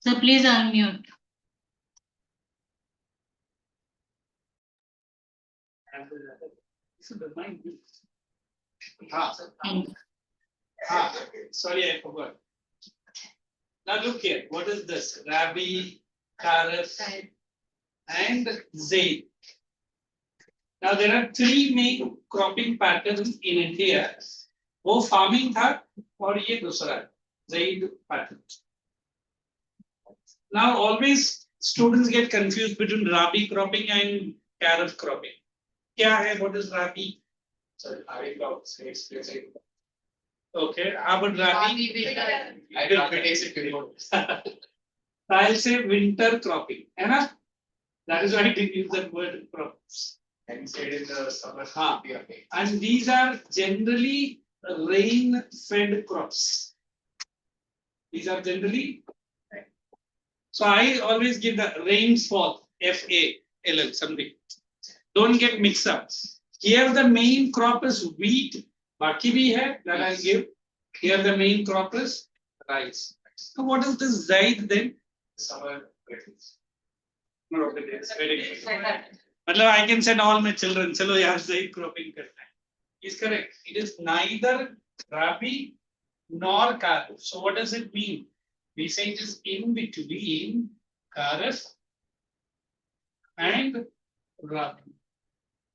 So please unmute. Sorry, I forgot. Now look here. What is this? Rabi, Kharif, and Zaid. Now there are three main cropping patterns in India. वो farming था और ये दूसरा Zaid pattern. Now always students get confused between Rabi cropping and Kharif cropping. क्या है? What is Rabi? Sorry, Rabi crops. Okay, how about Rabi? I will it. I'll say winter cropping, है ना? That is why I didn't use that word crops. And said in the summer. And these are generally rain-fed crops. These are generally. So I always give the rainfall, FALL something. Don't get mixed up. Here the main crop is wheat. Baki bhi hai, that I'll give. Here the main crop is rice. So what is this Zaid then? Summer weddings. No, it's very good. I can send all my children, chalo yaar Zaid cropping karna hai. Is correct. It is neither Rabi nor Kharif. So what does it mean? We say it is in between Kharif and Rabi.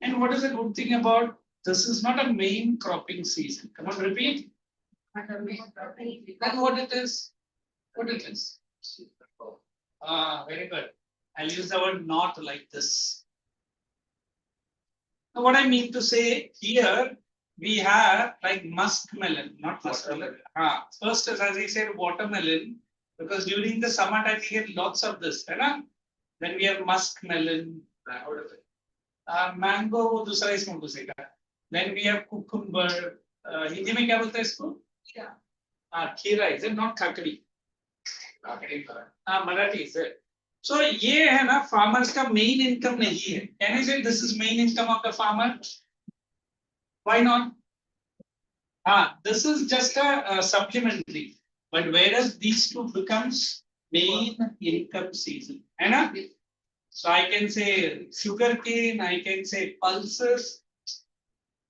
And what is the good thing about this is not a main cropping season. Come on, repeat. Then what it is? What it is? Very good. I'll use the word not like this. Now, what I mean to say here, we have like muskmelon, not muskmelon. First, as I said, watermelon, because during the summertime we get lots of this. Right? Then we have muskmelon. Mango, वो दूसरा इसमें घुसेगा. Then we have cucumber. Hindi में क्या बोलते हैं इसको? खीरा. Is it not kakadi? Marathi is it? So ये है ना farmers का main income नहीं है. Can I say this is main income of the farmer? Why not? This is just a supplementary. But whereas these two becomes main income season, है ना? So I can say sugarcane, I can say pulses.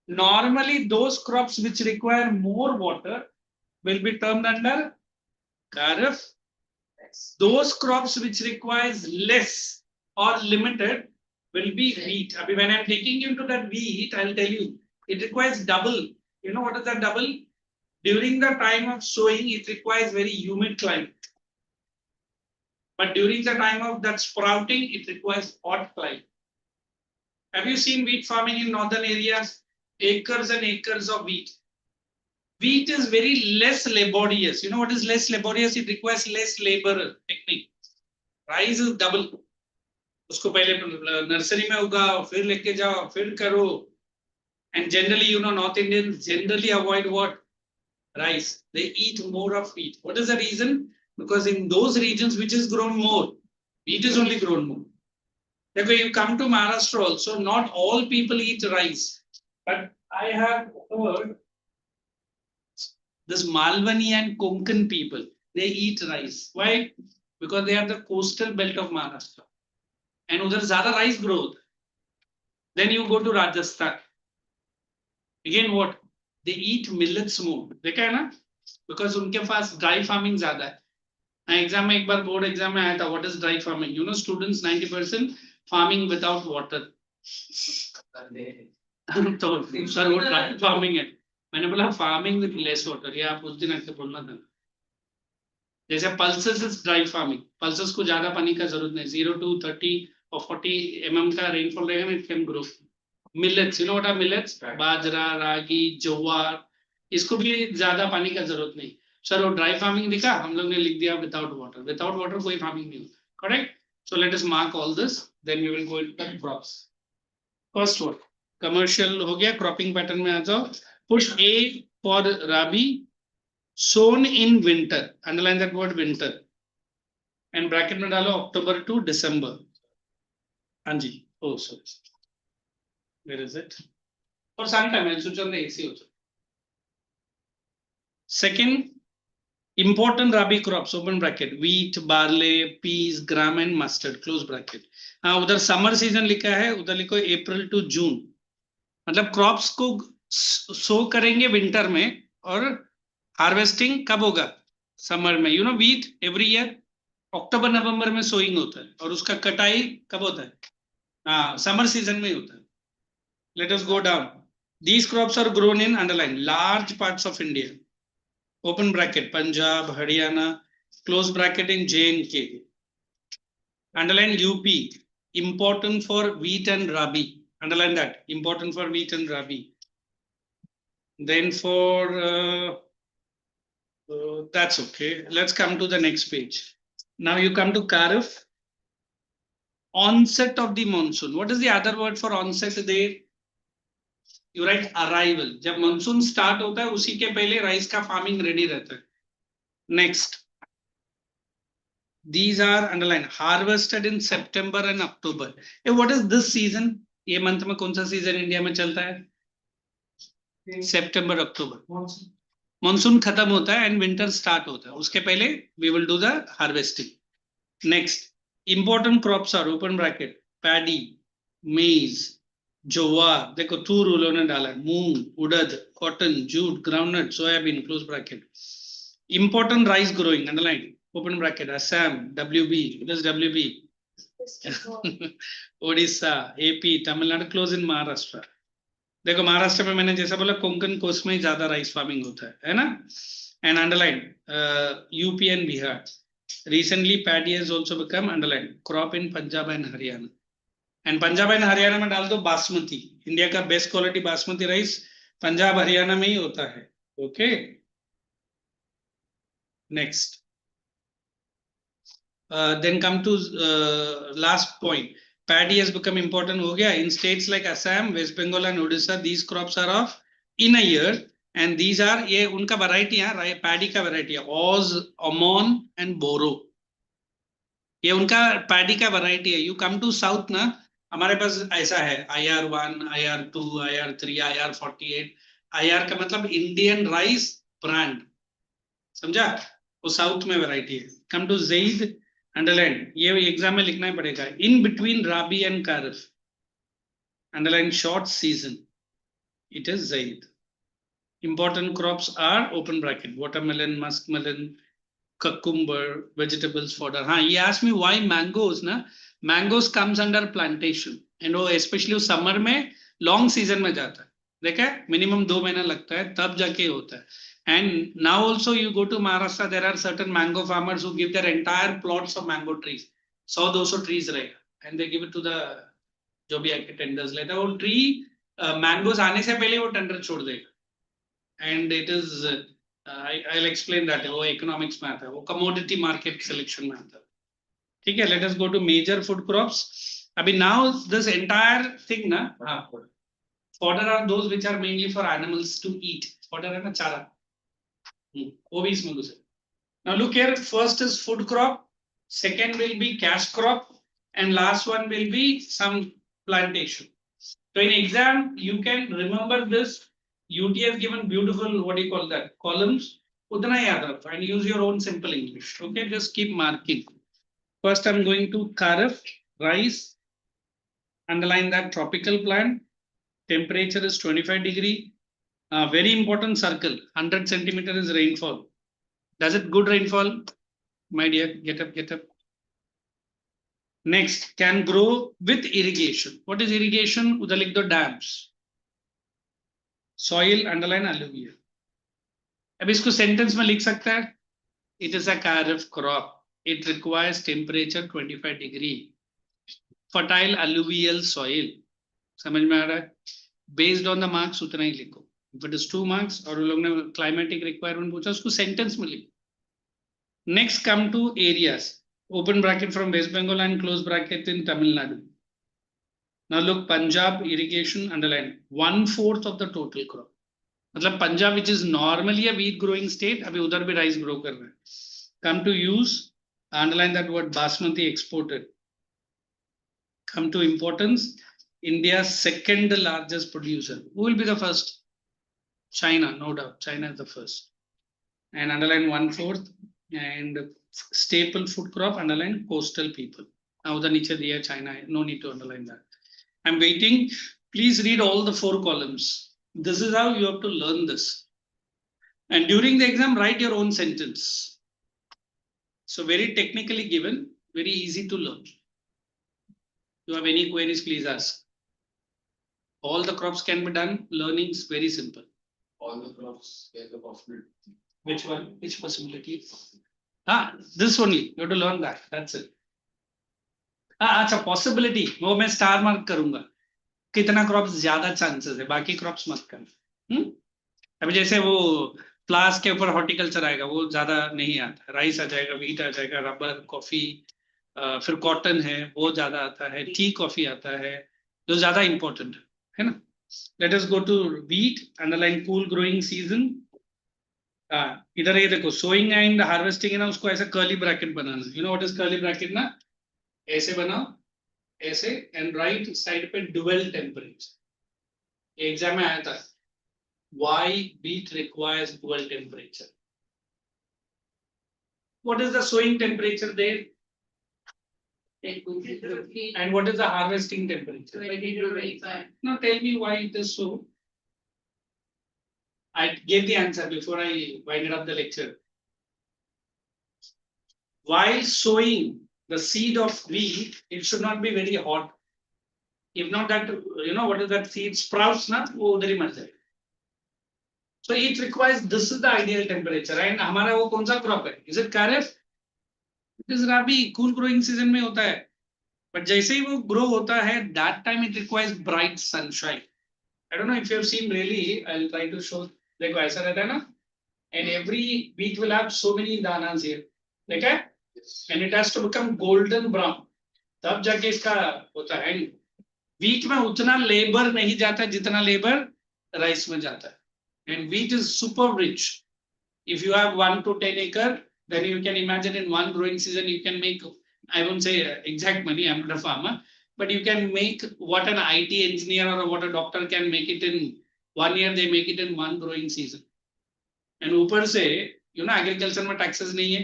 Normally, those crops which require more water will be termed under Kharif. Those crops which requires less or limited will be wheat. When I'm taking you to that wheat, I'll tell you, it requires double. You know what is that double? During the time of sowing, it requires very humid climate. But during the time of that sprouting, it requires hot climate. Have you seen wheat farming in northern areas? Acres and acres of wheat. Wheat is very less laborious. You know what is less laborious? It requires less labor technique. Rice is double. उसको पहले nursery में उगाओ, फिर लेके जाओ, फिर करो. And generally, you know, North Indians generally avoid what? Rice. They eat more of wheat. What is the reason? Because in those regions which is grown more, wheat is only grown more. Therefore, you come to Maharashtra also, not all people eat rice. But I have heard this Malwani and Konkan people, they eat rice. Why? Because they are the coastal belt of Maharashtra. And udhar zyada rice growth. Then you go to Rajasthan. Again, what? They eat millets more. देखा है ना? Because उनके पास dry farming ज़्यादा है. Exam में एक बार board exam में आया था. What is dry farming? You know, students 90% farming without water. तो सर वो dry farming है. मैंने बोला farming with less water. ये आप उस दिन आके बोलना था. जैसे pulses is dry farming. Pulses को ज़्यादा पानी का जरूरत नहीं. 0 to 30 or 40 mm का rainfall रहेगा ना, it can grow. Millets, you know what are millets? बाजरा, रागी, ज्वार, इसको भी ज्यादा पानी का जरूरत नहीं. सर वो ड्राई फार्मिंग दिखा, हम लोग ने लिख दिया विदाउट वाटर. विदाउट वाटर कोई फार्मिंग नहीं होता. Correct? So let us mark all this, then we will go into the crops. First one commercial हो गया. क्रॉपिंग पैटर्न में आ जाओ. Push a for rabi, sown in winter. Underline that word winter and bracket में डालो October to December. हाँ जी. Oh sorry, where is it? For some time I'll switch on the AC also. Second, Important Rabi crops, open bracket, wheat, barley, peas, gram and mustard, close bracket. हाँ उधर summer season लिखा है, उधर लिखो अप्रैल to June, मतलब crops को सो करेंगे winter में और हार्वेस्टिंग कब होगा, समर में. You know wheat every year October November में सोइंग होता है और उसका कटाई कब होता है, हाँ समर सीजन में ही होता है. Late us go down. These crops are grown in underline large parts of India. Open bracket Punjab, Haryana, close bracket in J&K. Underline UP, important for wheat and rabi. Underline that, important for wheat and rabi. Then for that's okay. Let's come to the next page. Now you come to Kharif. Onset of the monsoon. What is the other word for onset there? You write arrival. जब monsoon start होता है उसी के पहले rice का farming ready रहता है. Next, these are underlined harvested in September and October. Hey, what is this season? ये मंथ में कौन सा सीजन इंडिया में चलता है? सितंबर अक्टूबर. मॉनसून खत्म होता है एंड विंटर स्टार्ट होता है, उसके पहले we will do the harvesting. Next, important crops are open bracket paddy, maize, jowar, देखो टू रूल ने डाला, moong, urad, cotton, jute, groundnut, soybean, close bracket. Important rice growing underline open bracket Assam, WB, what is WB? Odisha, AP, Tamil Nadu, close in Maharashtra. देखो महाराष्ट्र में मैंने जैसा बोला कोंकण कोस्ट में ज्यादा राइस फार्मिंग होता है ना. And underline UP and Bihar. Recently paddy has also become underline crop in Punjab and Haryana. And Punjab and Haryana में डाल दो बासमती. इंडिया का best quality basmati rice Punjab Haryana में ही होता है. Okay, next. Then come to last point. Paddy has become important हो गया in states like Assam, West Bengal and Odisha. These crops are of in a year and these are ये उनका variety है, paddy का variety है, ऑज, अमोन and बोरो. ये उनका paddy का वैरायटी है. यू कम टू साउथ ना, हमारे पास ऐसा है IR1, IR2, IR3, IR48. IR का मतलब इंडियन राइस ब्रांड, समझा, वो साउथ में वैरायटी है. कम टू ज़ईद अंडरलाइन, ये एग्जाम में लिखना ही पड़ेगा. In between rabi and kharif underline short season, it is zaid. Important crops are open bracket watermelon, muskmelon, cucumber, vegetables fodder. हाँ, he asked me why mangoes ना, mangoes comes under plantation and वो especially summer में long season में जाता है. देखा है, minimum 2 महीना लगता है तब जाके होता है. And now also you go to Maharashtra, there are certain mango farmers who give their entire plots of mango trees. 100-200 trees रहेगा and they give it to the जो भी आके टेंडर्स लेता है. वो ट्री मैंगोज आने से पहले वो टेंडर छोड़ देगा. And it is I'll explain that. वो economics में आता है, वो commodity market selection में आता है. ठीक है, let us go to major food crops. अभी now this entire thing ना, हाँ, fodder are those which are mainly for animals to eat. Fodder है ना, चारा, वो भी इसमें घुसे. Now look here, first is food crop, second will be cash crop, and last one will be some plantation. So in exam you can remember this. UT has given beautiful, what do you call that, columns. Utna yaad rakho and use your own simple English. Okay, just keep marking. First I'm going to Kharif, rice. Underline that, tropical plant. Temperature is 25 degree. Very important circle, 100 centimeter is rainfall. Does it good rainfall? My dear, get up, get up. Next, can grow with irrigation. What is irrigation? Udhar likh do dams. Soil underline alluvial. अब इसको sentence में लिख सकता है. It is a kharif crop. It requires temperature 25 degree. Fertile alluvial soil. समझ में आ रहा है? Based on the marks उतना ही लिखो. If it is 2 marks और उन लोग ने climatic requirement पूछा, उसको सेंटेंस में लिखो. Next come to areas. Open bracket from West Bengal and close bracket in Tamil Nadu. Now look, Punjab irrigation underline 1/4 of the total crop. मतलब Punjab which is normally a wheat growing state, अभी उधर भी rice grow कर रहा है. Come to use, underline that word basmati exported. Come to importance, India's second largest producer. Who will be the first? China, no doubt. China is the first. and underline 1/4, and staple food crop, underline coastal people. Now the niche diya China, no need to underline that. I'm waiting. Please read all the 4 columns. This is how you have to learn this. And during the exam, write your own sentence. So very technically given, very easy to learn. You have any queries, please ask. All the crops can be done. Learning is very simple. All the crops get the possibility. Which one? Which possibility? This only. You have to learn that. That's it. अच्छा possibility. वो मैं star mark करूंगा. कितना crops ज्यादा chances है, बाकी crops मत कर. अभी जैसे वो फ्लास के ऊपर हॉर्टिकल्चर आएगा, वो ज्यादा नहीं आता. राइस आ जाएगा, व्हीट आ जाएगा, रबर, कॉफी, फिर कॉटन है, वो ज्यादा आता है. टी कॉफी आता है, जो ज्यादा इंपॉर्टेंट है ना. Let us go to wheat. Underline cool growing season. इधर ये देखो, सोइंग एंड हार्वेस्टिंग है ना, उसको ऐसा curly bracket banana. You know what is curly bracket ना? ऐसे बनाओ, ऐसे, एंड राइट साइड पे डुअल टेम्परेचर. एग्जाम में आया था. Why wheat requires dual temperature? What is the sowing temperature there? And what is the harvesting temperature? Now tell me why it is so. I gave the answer before I winded up the lecture. While sowing the seed of wheat, it should not be very hot. If not that, you know what is that seed sprouts na, wo udhar hi mar jayega. So it requires, this is the ideal temperature. And हमारा वो कौन सा crop है? Is it kharif? It is rabi. Cool growing season में होता है. But जैसे ही वो grow होता है, that time it requires bright sunshine. I don't know if you have seen really. I'll try to show. देखो ऐसा रहता है ना. And every wheat will have so many danas here. ठीक है? And it has to become golden brown. तब जाके इसका होता है. Wheat में उतना labor नहीं जाता जितना labor rice में जाता है. And wheat is super rich. If you have 1 to 10 acre, then you can imagine in one growing season you can make, I won't say exact money, I'm not a farmer, but you can make what an IT engineer or what a doctor can make it in 1 year, they make it in one growing season. And ऊपर से, you know, agriculture में taxes नहीं है,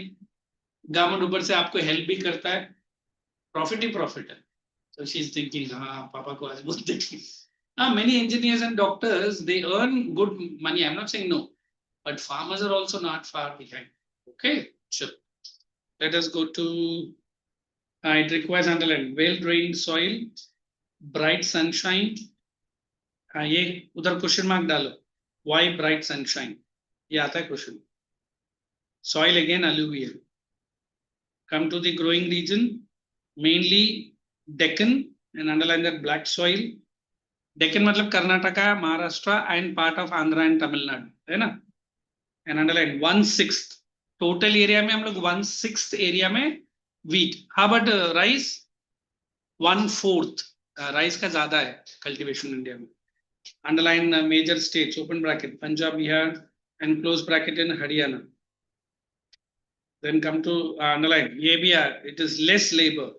government ऊपर से आपको help भी करता है, profit ही profit है. So she's thinking, हाँ पापा को आज बोलते हैं. Many engineers and doctors, they earn good money. I'm not saying no, but farmers are also not far behind. Okay, sure. Let us go to, it requires underline, well-drained soil, bright sunshine. ये उधर question mark डालो. Why bright sunshine? ये आता है question. Soil again alluvial. Come to the growing region, mainly Deccan, and underline that black soil. Deccan मतलब Karnataka, Maharashtra and part of Andhra and Tamil Nadu, है ना? And underline 1/6 total area में हम लोग 1/6 area में wheat. How about rice? 1/4. Rice का ज़्यादा है cultivation India में. Underline major states, open bracket, Punjab, Bihar, and close bracket in Haryana. Then come to underline, ये भी है, it is less labor.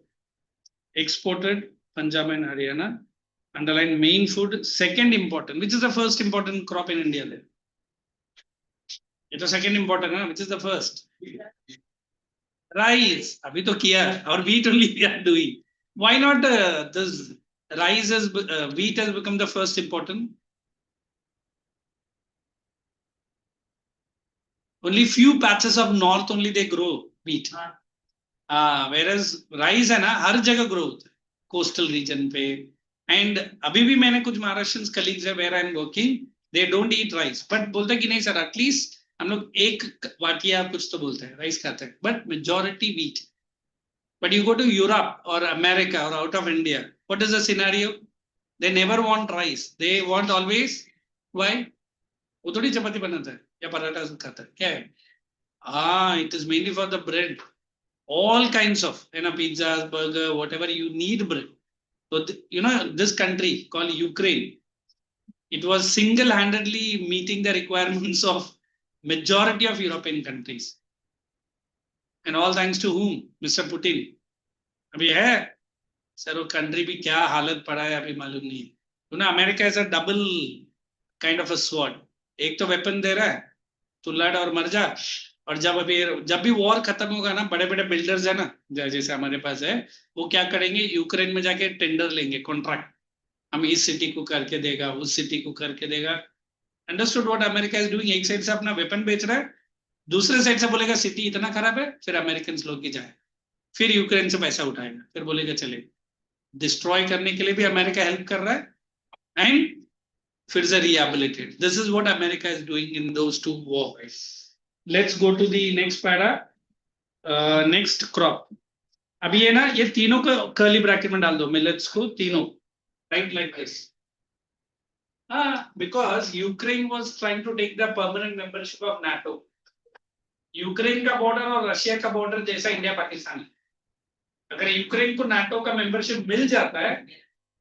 Exported, Punjab and Haryana. Underline main food, second important. Which is the first important crop in India then? It's the second important, huh? Which is the first? Rice. Abhi to kiya. Or wheat only we are doing. Why not this rice as wheat has become the first important? Only few patches of north only they grow wheat. Whereas rice है ना हर जगह grow होता है. Coastal region पे. And अभी भी मैंने कुछ Maharashtrian colleagues है where I am working, they don't eat rice. But बोलते कि नहीं sir, at least हम लोग एक वाटिया कुछ तो बोलते हैं, rice खाते हैं. But majority wheat. But you go to Europe or America or out of India, what is the scenario? They never want rice. They want always, why? वो थोड़ी चपाती बनाता है या पराठा खाता है, क्या है? It is mainly for the bread. All kinds of, you know, pizzas, burger, whatever you need bread. So, you know, this country called Ukraine, it was single-handedly meeting the requirements of majority of European countries. And all thanks to whom? Mr. Putin. अभी है, sir वो country भी क्या हालत पड़ा है अभी मालूम नहीं. You know, America is a double kind of a sword. एक तो weapon दे रहा है, तू लड़ और मर जा। और जब भी वॉर खत्म होगा ना, बड़े बड़े बिल्डर्स है ना जैसे हमारे पास है, वो क्या करेंगे, यूक्रेन में जाके टेंडर लेंगे, कॉन्ट्रैक्ट, हम इस सिटी को करके देगा, उस सिटी को करके देगा। Understood what America is doing? एक साइड से अपना वेपन बेच रहा है, दूसरे साइड से बोलेगा सिटी इतना खराब है, फिर अमेरिकन लोग की जाए, फिर यूक्रेन से पैसा उठाएगा, फिर बोलेगा चले, डिस्ट्रॉय करने के लिए भी अमेरिका हेल्प कर रहा है, एंड फिर से rehabilitate. This is what America is doing in those two wars. Let's go to the next para, next crop. अभी ये ना, ये तीनों को कर्ली ब्रैकेट में डाल दो, मिलेट्स को तीनों, right, like this. Because Ukraine was trying to take the permanent membership of NATO. Ukraine का बॉर्डर और रशिया का बॉर्डर जैसा इंडिया पाकिस्तान है। अगर यूक्रेन को नाटो का मेंबरशिप मिल जाता है,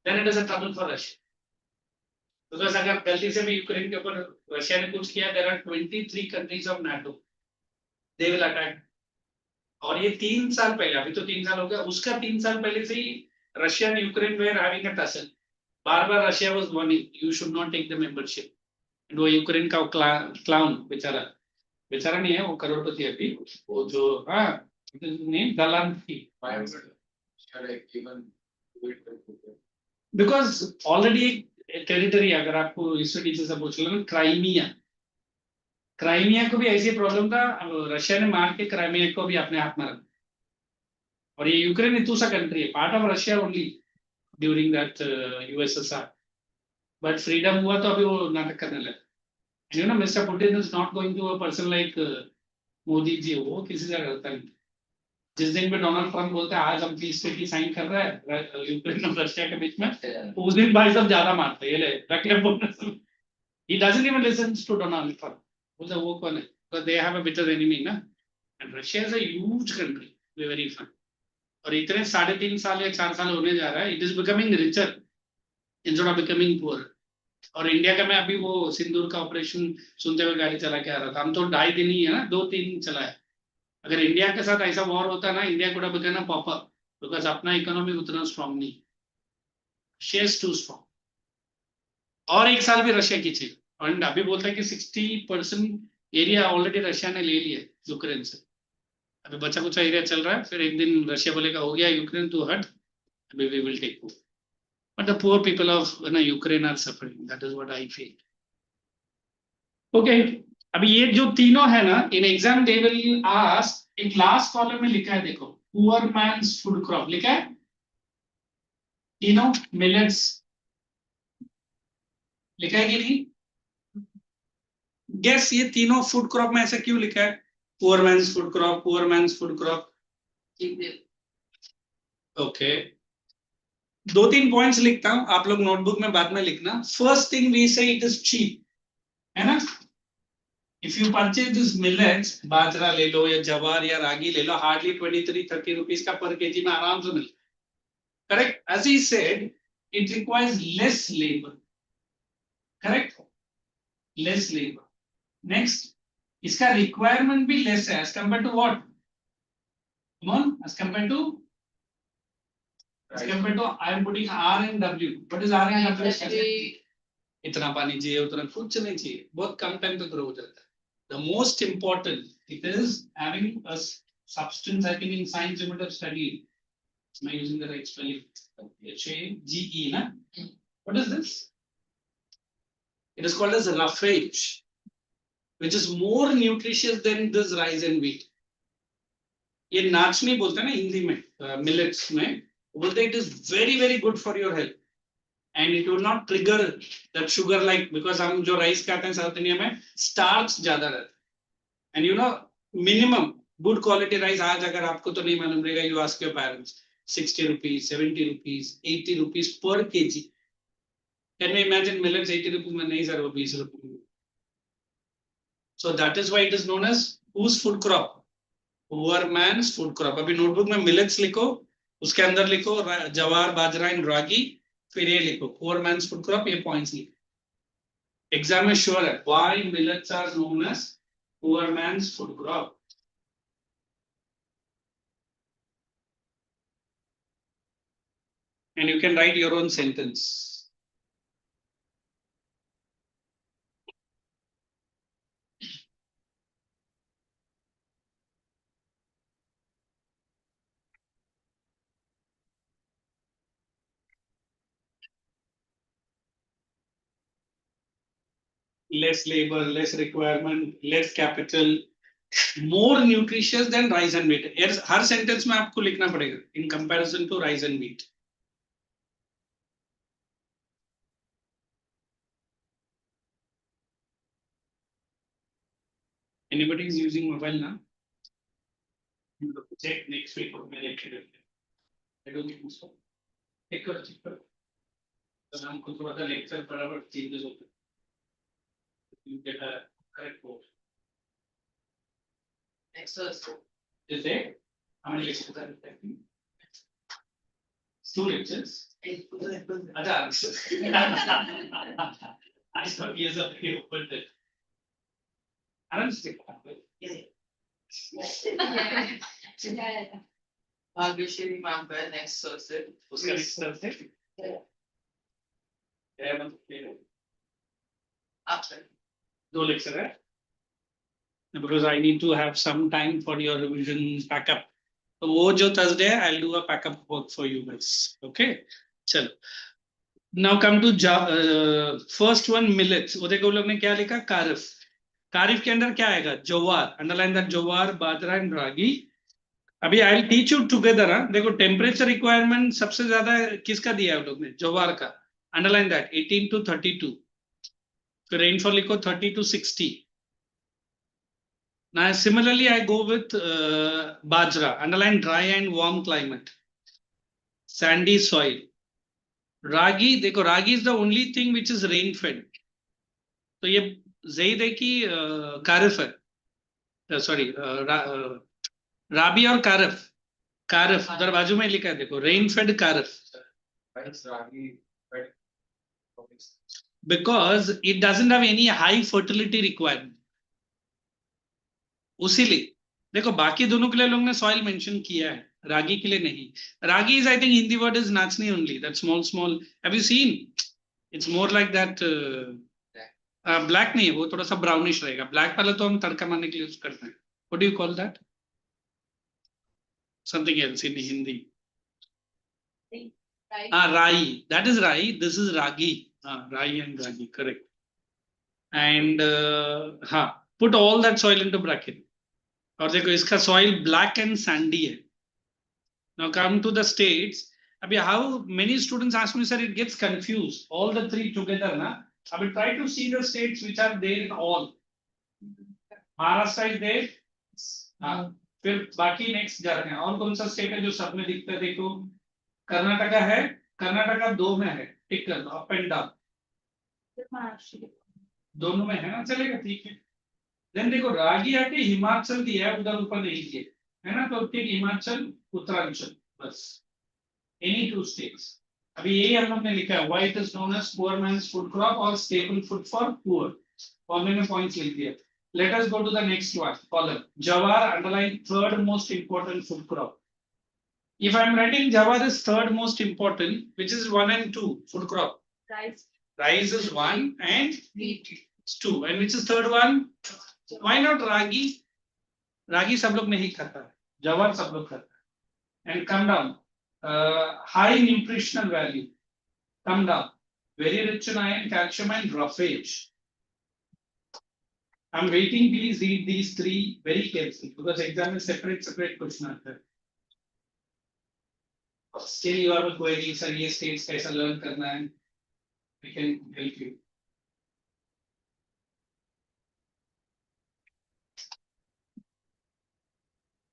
then it is a trouble for Russia. Because अगर गलती से भी यूक्रेन के ऊपर रशिया ने कुछ किया, there are 23 countries of NATO, they will attack. और ये 3 साल पहले, अभी तो 3 साल हो गया, उसका 3 साल पहले से ही Russia and Ukraine were having a tussle. बार बार Russia was warning you should not take the membership. वो यूक्रेन का क्लाउन, बेचारा, बेचारा नहीं है वो, करोड़पति है अभी, वो जो, हाँ, नेम दलान थी, बिकॉज ऑलरेडी एक टेरिटरी, अगर आपको हिस्ट्री टीचर से पूछ लो, क्राइमिया, क्राइमिया को भी ऐसी प्रॉब्लम था, रशिया ने मार के क्राइमिया को भी अपने हाथ में रखा। और ये यूक्रेन इतना सा कंट्री है, part of Russia only during that USSR, but freedom हुआ तो अभी वो नाटक करने लगे। You know mister Putin is not going to a person like Modi ji, वो किसी से करता नहीं। जिस दिन पे डोनाल्ड ट्रंप बोलते हैं आज हम पीस ट्रीटी साइन कर रहे हैं यूक्रेन और रशिया के बीच में, उस दिन भाई सब ज्यादा मारते हैं, ये ले रख ले bonus. He doesn't even listen to Donald Trump. वो कौन है? Because they have a bitter enemy ना, and Russia is a huge country, very fun. और इतने 3.5 साल या 4 साल होने जा रहा है, it is becoming richer instead of becoming poor. और इंडिया का मैं अभी वो सिंदूर का ऑपरेशन सुनते हुए गाड़ी चला के आ रहा था, हम तो 2.5 दिन ही है ना, 2-3 चला है। अगर इंडिया के साथ ऐसा वॉर होता ना, इंडिया को बिकना पॉपर, बिकॉज अपना इकोनॉमी उतना स्ट्रॉन्ग नहीं, शेयर्स टू स्ट्रॉन्ग। और 1 साल भी रशिया की चाहिए, और अभी बोलता है कि 60% एरिया ऑलरेडी रशिया ने ले लिया यूक्रेन से, अभी बचा कुछ एरिया चल रहा है, फिर एक दिन रशिया बोलेगा हो गया यूक्रेन तू हट, अभी we will take over. But the poor people of Ukraine are suffering, that is what I feel. Okay, अभी ये जो तीनों है ना, in exam they will ask, एक लास्ट कॉलम में लिखा है देखो, पुअर मैन्स फूड क्रॉप लिखा है, तीनों मिलेट्स लिखा है कि नहीं? गेस ये तीनों फूड क्रॉप में ऐसा क्यों लिखा है, poor man's food crop, poor man's food crop? Okay, 2-3 points लिखता हूं, आप लोग नोटबुक में बाद में लिखना। First thing we say it is cheap, है ना? If you purchase this millets, bajra ले लो या जवार या रागी ले लो, हार्डली 23-30 रुपीज का पर केजी में आराम से मिलता है। Correct, as he said it requires less labour, correct, less labour. Next, इसका रिक्वायरमेंट भी लेस है as compare to what, come on, as compare to I am putting R and W. What is R and W? इतना पानी चाहिए, उतना कुछ नहीं चाहिए, बहुत कम टाइम पे ग्रो हो जाता है। The most important, it is having a substance. I think in science you might have studied. Am I using the right spelling? HAGE, na? What is this? It is called as roughage, which is more nutritious than this rice and wheat. ये नाचनी बोलते हैं ना हिंदी में, millets में बोलते हैं, it is very very good for your health. And it will not trigger that sugar like, because हम जो राइस खाते हैं साउथ इंडिया में स्टार्च ज्यादा रहता है। And you know minimum good quality rice आज अगर आपको तो नहीं मालूम रहेगा, you ask your parents, 60 rupees, 70 rupees, 80 rupees पर KG. Can you imagine millets 80 rupees में? नहीं सर, वो 20 rupees. So that is why it is known as whose food crop, poor man's food crop. अभी नोटबुक में millets लिखो, उसके अंदर लिखो जवार, बाजरा एंड रागी, फिर ये लिखो पुअर मैन्स फूड क्रॉप, ये पॉइंट्स लिखो, एग्जाम में श्योर है। Why millets are known as poor man's food crop? And you can write your own sentence. less labor, less requirement, less capital, more nutritious than rice and wheat. Her sentence में आपको लिखना पड़ेगा in comparison to rice and wheat. Anybody is using mobile now? Check next week or maybe I don't think so. Check करो. तो हमको थोड़ा सा lecture बराबर changes होते हैं. You get a correct quote. Excellent. Is there? How many lectures are there? 2 lectures. I thought years of you put it. I don't stick. Bhagyashri ma'am का next Thursday. उसका next Thursday. क्या मतलब After. 2 lecture है. Because I need to have some time for your revision backup. So वो जो Thursday है, I'll do a backup work for you guys. Okay. चलो. Now come to first one millets. वो देखो लोग ने क्या लिखा कारif. कारif के अंदर क्या आएगा ज्वार. Underline that jowar, bajra and ragi. अभी I'll teach you together. देखो temperature requirement सबसे ज्यादा किसका दिया है लोग ने ज्वार का. Underline that 18 to 32. फिर rainfall लिखो 30 to 60. Now similarly I go with bajra. Underline dry and warm climate. Sandy soil. Ragi, देखो ragi is the only thing which is rain fed. तो ये ज़ेद है कि कारif है. Sorry, राबी और कारif उधर बाजू में लिखा है देखो rain fed कारif. Because it doesn't have any high fertility requirement. उसीलिए देखो बाकी दोनों के लिए लोग ने सॉइल मेंशन किया है रागी के लिए नहीं. Ragi is I think Hindi word is nachni only that small have you seen it's more like that black नहीं है वो थोड़ा सा ब्राउनिश रहेगा. ब्लैक वाला तो हम तड़का मारने के लिए यूज करते हैं. What do you call that something else in Hindi. राई दैट इज राई. दिस इज रागी. राई एंड रागी करेक्ट. एंड हाँ put all that soil into bracket. और देखो इसका सॉइल ब्लैक एंड सैंडी है. Now come to the states. अभी how many students ask me, sir, it gets confused. All the 3 together, na? I will try to see the states which are there in all. Maharashtra is there. हाँ. फिर बाकी next जाते हैं. और कौन सा state है जो सब में दिखता है देखो. कर्नाटका है. कर्नाटका 2 में है. टिक कर दो अप एंड डाउन. दोनों में है ना चलेगा ठीक है. देन देखो रागी आके हिमाचल दिया है उधर ऊपर नहीं दिए है ना. तो ठीक हिमाचल उत्तरांचल बस. Any 2 states. अभी ये हम लोग ने लिखा है why it is known as poor man's food crop और स्टेबल फूड फॉर पुअर. और मैंने पॉइंट्स लिख दिए. Let us go to the next one column. Jowar underline third most important food crop. If I am writing jowar is third most important which is 1 and 2 food crop. Rice is 1 and wheat is 2. And which is third one? Why not ragi? Ragi सब लोग नहीं खाता है. जवार सब लोग खाता है. And come down. High nutritional value. Come down. Very rich in iron, calcium and roughage. I'm waiting. Please read these 3 very carefully because exam is separate question आता है. Still you have a query, sir ये states कैसा learn करना है. We can help you.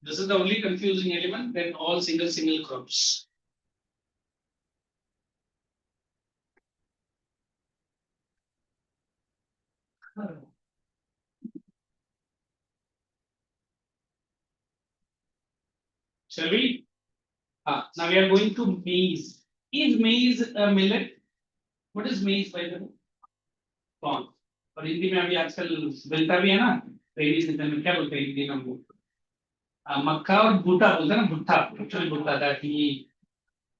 This is the only confusing element. Then all single crops. Shall we? Now we are going to maize. Is maize a millet? What is maize by the way? Corn. और हिंदी में अभी आजकल मिलता भी है ना. Rainy season में क्या बोलते हैं हिंदी में वो मक्का और भुट्टा बोलते हैं ना. भुट्टा actually भुट्टा था कि.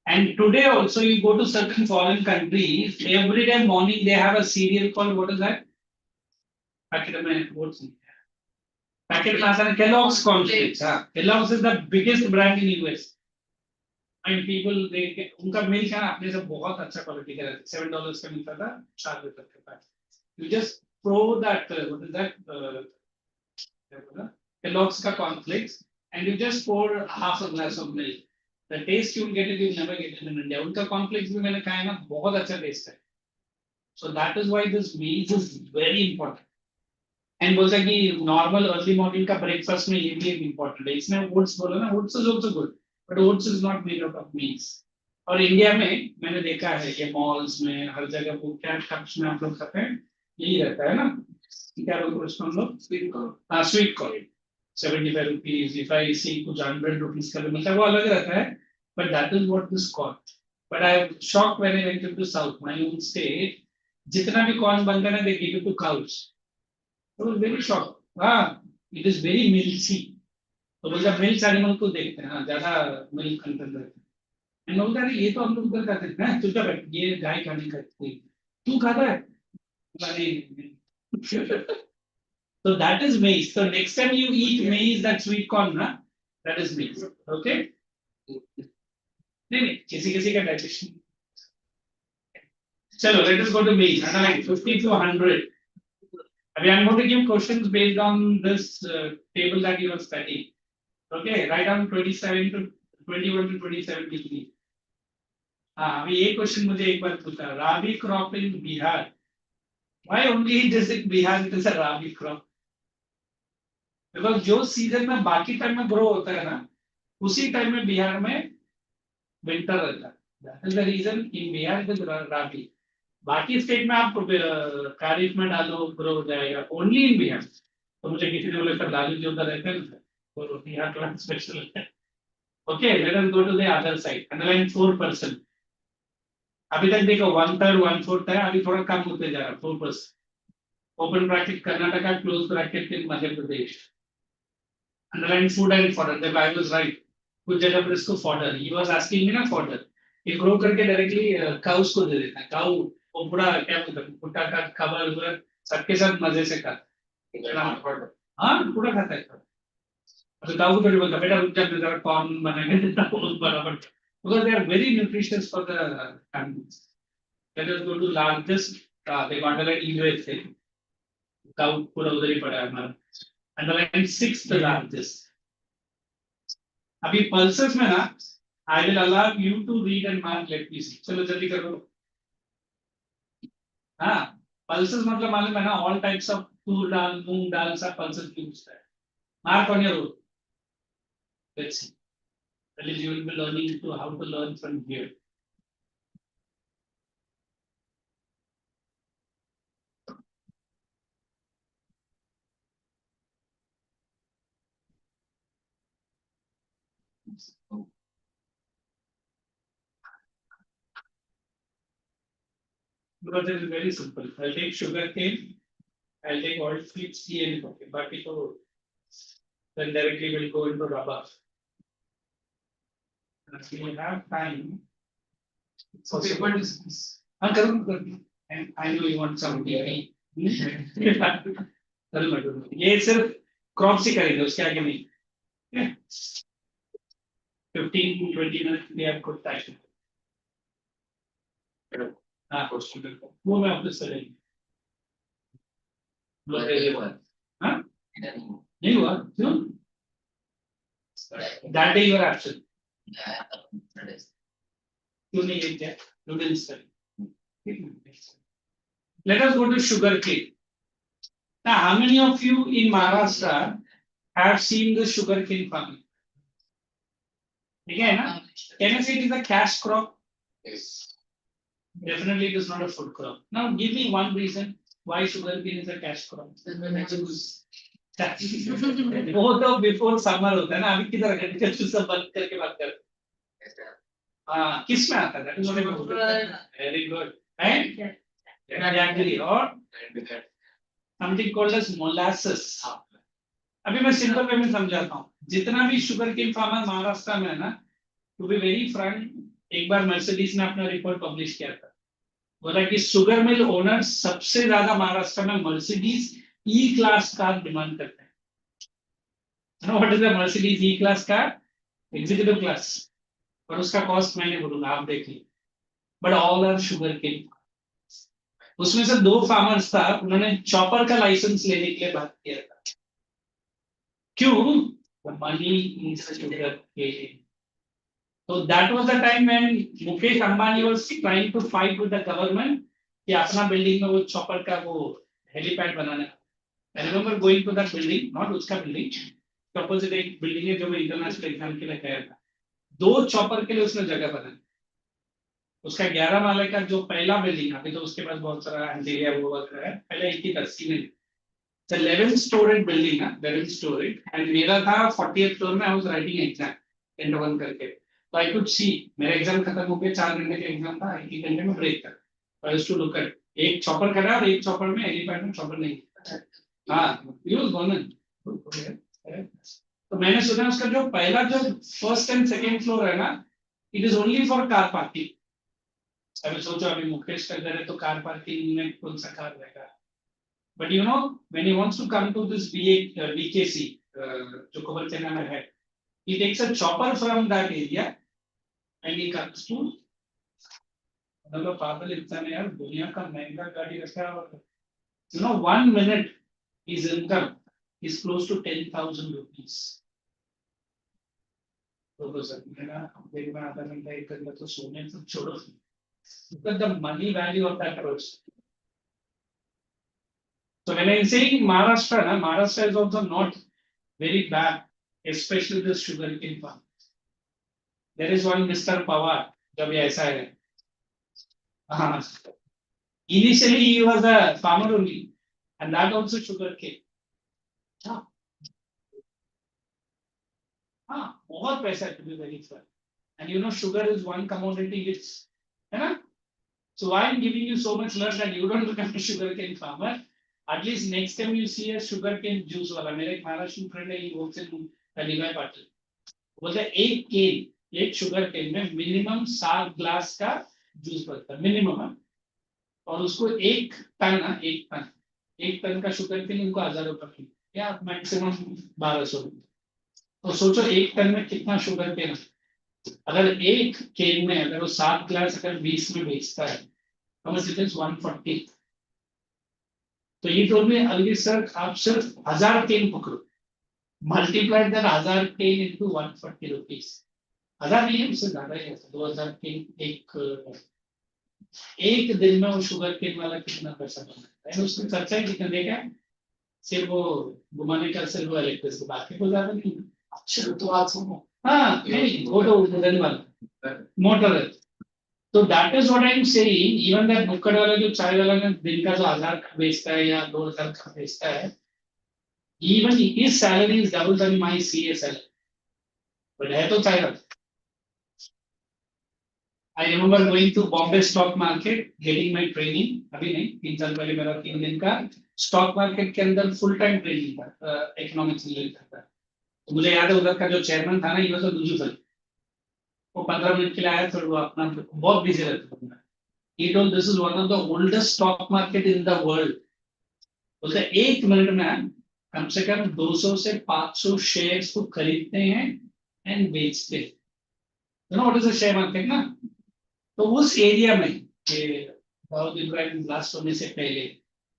And today also you go to certain foreign countries, every day morning they have a cereal called what is that? Packet में what's it? Packet में आता है Kellogg's cornflakes. Kellogg's is the biggest brand in US. And people they उनका milk है ना अपने से बहुत अच्छा क्वालिटी का. $7 का मिलता था 4 रुपए का packet. You just pour that what is that Kellogg's ka cornflakes and you just pour half a glass of milk. The taste you'll get it, you'll never get it in India. उनका cornflakes भी मैंने खाया ना, बहुत अच्छा taste है. So that is why this maize is very important. And बोलता कि normal early morning का breakfast में ये भी एक important है. इसमें oats बोला ना, oats is also good, but oats is not made out of maize. और इंडिया में मैंने देखा है ये malls में हर जगह वो क्या cups में आप लोग खाते हैं, यही रहता है ना, क्या बोलते हैं उसको हम लोग, sweet corn. हाँ, sweet corn. 75 rupees. If I see कुछ 100 rupees का भी मिलता है वो अलग रहता है, but that is what this cost. But I am shocked when I went into South, my own state. जितना भी corn बनता है ना, they give it to cows. I was very shocked. हाँ, it is very milky. तो बोलता milk animal को देखते हैं, हाँ ज़्यादा milk content रहता है. And बोलता है ये तो हम लोग उधर खाते हैं, चुपचाप बैठ, ये गाय खाने का तू खाता है? So that is maize. So next time you eat maize, that sweet corn, na, that is maize. Okay? नहीं, किसी का digestion. चलो, let us go to maize. 50 to 100. I am going to give questions based on this table that you are studying. Okay, write down 27 to 21 to 27 degree. हाँ, अभी ये question मुझे एक बार पूछा, rabi crop in Bihar. Why only in district Bihar it is a rabi crop? Because जो season में बाकी टाइम में ग्रो होता है ना, उसी टाइम में बिहार में विंटर रहता है. That is the reason in Bihar it is rabi. बाकी स्टेट में आप खरीफ में डालो ग्रो हो जाएगा. Only in Bihar. तो मुझे किसी ने बोला सर लालू जी उधर रहते हैं तो बिहार क्लास स्पेशल है. Okay, let us go to the other side. Underline 4%. अभी तक देखो 1/3 1/4 है, अभी थोड़ा कम होते जा रहा है 4%. Open bracket Karnataka, close bracket in Madhya Pradesh. Underline food and fodder. The I was right. कुछ जगह पर इसको fodder. He was asking me ना fodder. ये grow करके directly cows को दे देता है. Cow वो पूरा क्या बोलते हैं, भुट्टा का खबर हुआ सबके साथ मजे से खाता है. हाँ पूरा खाता है. तो cow को थोड़ी बोलता बेटा रुक जा मैं जरा corn बनाएंगे देता हूँ बराबर. Because they are very nutritious for the animals. Let us go to largest. They got like USA. Cow पूरा उधर ही पड़ा है हमारा. Underline 6th largest. अभी pulses में ना, I will allow you to read and mark. Let me see. चलो जल्दी करो. हाँ, pulses मतलब मालूम है ना, all types of तूर दाल, मूंग दाल सब pulses used है. Mark on your own. Let's see. At least you will be learning to how to learn from here. Because it is very simple. I'll take sugar cane, I'll take oil fleets, tea and coffee. Baki to then directly will go into rubber. And if you have time, so paper is and I know you want some tea. ये सिर्फ crop से करेंगे उसके आगे नहीं. 15 to 20 minutes we have good time. हाँ वो मैं आपको सही हाँ नहीं हुआ क्यों? That day you are absent. क्यों नहीं ये क्या? You didn't study. Let us go to sugar cane. Now, how many of you in Maharashtra have seen the sugar cane farming? Again, huh? Can you say it is a cash crop? Yes. Definitely, it is not a food crop. Now, give me one reason why sugar cane is a cash crop. वो तो before summer होता है ना, अभी किधर agriculture सब बंद करके बात कर. हाँ, किस में आता है? Very good. And jaggery or something called as molasses. अभी मैं simple way में समझाता हूँ. जितना भी sugar cane farmer महाराष्ट्र में है ना, to be very frank, एक बार Mercedes ने अपना report publish किया था. बोला कि sugar mill owners सबसे ज़्यादा महाराष्ट्र में Mercedes E-class car डिमांड करते हैं. You know what is the Mercedes E-class car? Executive class. और उसका कॉस्ट मैंने बोलूँगा आप देखिए. But all are sugar cane. उसमें से 2 फार्मर्स था, उन्होंने चॉपर का लाइसेंस लेने के लिए बात किया था। क्यों? Money is sugar cane. So that was the time when Mukesh Ambani was trying to fight with the government कि अपना बिल्डिंग में वो चॉपर का वो हेलीपैड बनाना है। I remember going to that building, not उसका बिल्डिंग, अपोजिट एक building है जो मैं इंटरनेशनल एग्जाम के लिए गया था। 2 चॉपर के लिए उसने जगह बनाई। उसका 11 माले का जो पहला बिल्डिंग, अभी तो उसके पास बहुत सारा इंटीरियर वो वगैरह है, पहले एक ही था सीमेंट। The 11 story building है, 11 story, and मेरा था 40th फ्लोर में। I was writing exam, 10 to 1 करके। तो I could see, मेरा एग्जाम खत्म हो गया, 4 घंटे का एग्जाम था, 1 घंटे में ब्रेक था। I used to look at, एक चॉपर खड़ा और एक चॉपर में हेलीपैड में चॉपर नहीं। हाँ, ये was गवर्नमेंट। तो मैंने सुना उसका जो पहला जो फर्स्ट एंड सेकंड फ्लोर है ना, it is only for car parking. अभी सोचो, अभी मुकेश का घर है तो कार पार्किंग में कौन सा कार रहेगा? But you know, when he wants to come to this BKC, जो कोबरचेना में है, he takes a chopper from that area and he comes to, मतलब पागल इंसान है यार, दुनिया का महंगा गाड़ी रखा है। और you know, 1 minute his income is close to 10,000 rupees. तो सर मेरा मेरे में आधा घंटा 1 घंटा तो सोने तो छोड़ो, but the money value of that person. So when I say Maharashtra, na, Maharashtra is also not very bad, especially the sugarcane farm. There is one Mr. Pawar, जब ये ऐसा है। हाँ, initially he was a farmer only, and that also sugarcane. हाँ, बहुत पैसा to be very fair. And you know, sugar is one commodity which, है ना? So why I'm giving you so much love that you don't become a sugarcane farmer. At least next time you see a sugarcane juice वाला, मेरा एक Maharashtra friend है, वो से लीवाई पाटिल, बोलते हैं एक केन, एक शुगर केन में मिनिमम 7 ग्लास का जूस बनता है, मिनिमम। और उसको 1 टन, 1 टन का शुगर केन उनको 1000 रुपए की, या मैक्सिमम 1200 रुपए। तो सोचो 1 टन में कितना शुगर केन है। अगर एक केन में अगर वो 7 ग्लास अगर 20 में बेचता है, तो इट इज 140। तो ये टोल में अलग सर, आप सिर्फ 1000 केन पकड़ो, multiplied that 1000 cane into 140 rupees. 1000 नहीं है, उससे ज्यादा ही है, 2000 केन एक दिन में वो शुगर केन वाला कितना पैसा बनाता है, उसमें खर्चा ही कितना देगा, सिर्फ वो घुमाने का, सिर्फ वो इलेक्ट्रिसिटी, बाकी को ज्यादा नहीं। अच्छा, तो आज सुनो, हाँ नहीं, वो तो उधर वाला मोटर है। तो that is what I am saying, even that नुक्कड़ वाला जो चाय वाला ने दिन का जो 1000 का बेचता है या 2000 का बेचता है, even his salary is double then my CA salary, but है तो चाय वाला। I remember going to Bombay stock market, getting my training. अभी नहीं, 3 साल पहले मेरा 3 दिन का स्टॉक मार्केट के अंदर फुल टाइम ट्रेनिंग था, इकोनॉमिक्स रिलेटेड था। तो मुझे याद है उधर का जो चेयरमैन था ना, ये तो दूसरा था, वो 15 मिनट के लिए आया, फिर वो अपना बहुत बिजी रहता था। He told this is one of the oldest stock market in the world. बोलते 1 मिनट में कम से कम 200 से 500 शेयर्स को खरीदते हैं एंड बेचते हैं। You know what is a share market ना? तो उस एरिया में दाऊद इब्राहिम ब्लास्ट होने से पहले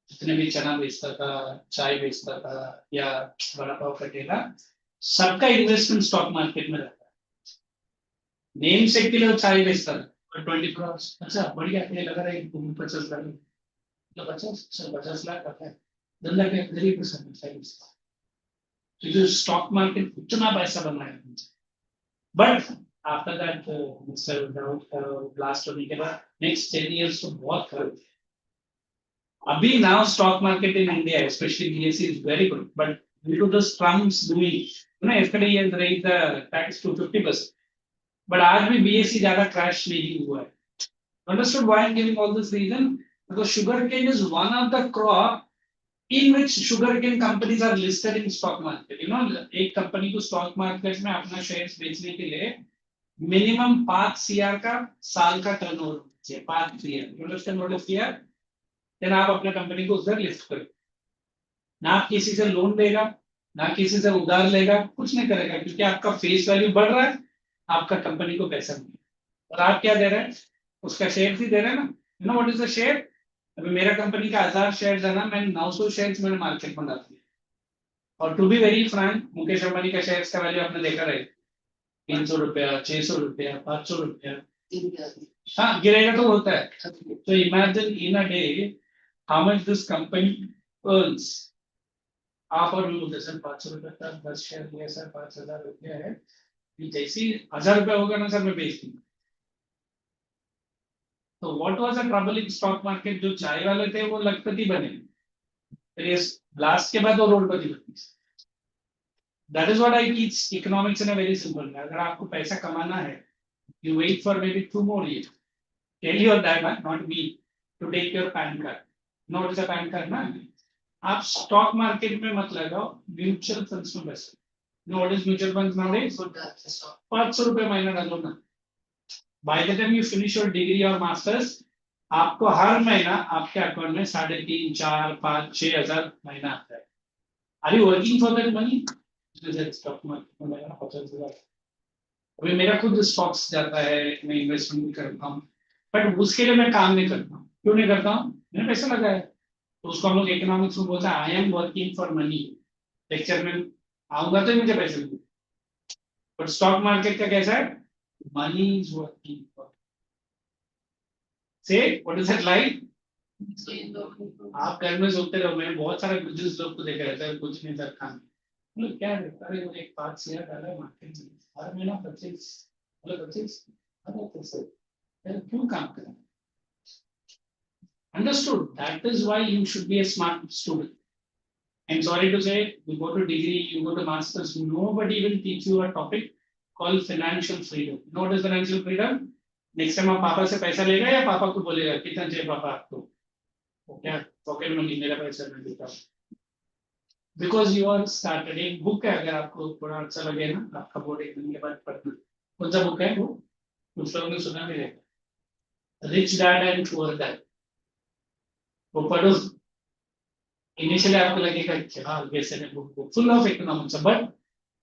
जितने भी चना बेचता था, चाय बेचता था या बड़ा पाव का ठेला, सबका इन्वेस्टमेंट स्टॉक मार्केट में रहता है। नेम से के लिए चाय बेचता था 24 आवर्स। अच्छा बढ़िया, ये लगा रहा है 50 लाख, मतलब 50 लाख का है धंधा के 3%। तो जो स्टॉक मार्केट इतना पैसा बनाया, but after that Mr. Dawood blast होने के बाद next 10 years तो बहुत खराब। अभी now stock market in India, especially BSE, is very good, but due to the Trump's doing, you know, yesterday he has raised the tax to 50%, but आज भी BSE ज्यादा crash नहीं हुआ है। Understood why I'm giving all this reason? Because sugarcane is one of the crop in which sugarcane companies are listed in stock market. You know, एक company को stock market में अपना शेयर्स बेचने के लिए मिनिमम 5 CR का साल का टर्नओवर चाहिए, 5 CR। देन आप अपने कंपनी को उधर लिस्ट करो, ना आप किसी से लोन लेगा, ना किसी से उधार लेगा, कुछ नहीं करेगा, क्योंकि आपका फेस वैल्यू बढ़ रहा है, आपका कंपनी को पैसा मिलेगा। और आप क्या दे रहे हैं, उसका शेयर ही दे रहे हैं ना। You know what is the share? अभी मेरा कंपनी का 1000 शेयर है ना, मैंने 900 शेयर मैंने मार्केट में डाल दिए। और to be very frank, Mukesh Ambani का शेयर का वैल्यू आपने देखा रहे, 300 रुपया, 600 रुपया, 500 रुपया। हाँ, गिरेगा तो होता है। तो imagine in a day how much this company earns. आप और मैं बोलते सर 500 रुपये का 10 शेयर लिया सर, 5000 रुपया है, जैसे ही 1000 रुपया होगा ना सर, मैं बेच दूंगा। तो what was the trouble in stock market, जो चाय वाले थे वो लखपति बने, फिर इस ब्लास्ट के बाद वो रोडपति बने। That is what I teach economics in a very simple. अगर आपको पैसा कमाना है, you wait for maybe 2 more years, tell your dad not me to take your PAN card. Note is a PAN card ना, आप stock market में मत लगाओ, म्यूचुअल फंड्स में पैसा। No what is mutual funds nowadays, 500 रुपये महीना डालो ना। By the time you finish your degree और मास्टर्स, आपको हर महीना आपके अकाउंट में 3,500, 4,000, 5,000, 6,000 महीना आता है। Are you working for that money? Stock market में लगाना 50,000। अभी मेरा खुद स्टॉक्स जाता है, मैं इन्वेस्टमेंट भी करता हूँ, बट उसके लिए मैं काम नहीं करता हूँ। क्यों नहीं करता हूँ? मैंने पैसा लगाया। तो उसको हम लोग इकोनॉमिक्स में बोलते हैं I am working for money. Lecture में आऊंगा तो ही मुझे पैसे मिलेंगे। बट स्टॉक मार्केट का कैसा है? Money is working for. से व्हाट इज दैट लाइक? आप घर में सोते रहो, मैंने बहुत सारे बिजनेस लोग को देखा रहता है, कुछ नहीं सर खाने, मतलब क्या है, अरे वो एक 5 शेयर डाला है मार्केट में, हर महीना 25, मतलब 25, अरे कैसे, क्यों काम करें? Understood. That is why you should be a smart student. I'm sorry to say, you go to degree, you go to masters, nobody will teach you a topic called financial freedom. You know what is financial freedom? Next time आप पापा से पैसा लेगा या पापा को बोलेगा कितना चाहिए पापा आपको, वो क्या पॉकेट मनी, मेरा पैसा मैं देता हूँ। Because you are started, एक बुक है, अगर आपको थोड़ा अच्छा लगे ना, आपका बोर्ड एक दिन के बाद पढ़ना, कौन सा बुक है वो, कुछ लोगों ने सुना भी है, rich dad and poor dad, वो पढ़ो। इनिशियली आपको लगेगा क्या वैसे book full of economics, but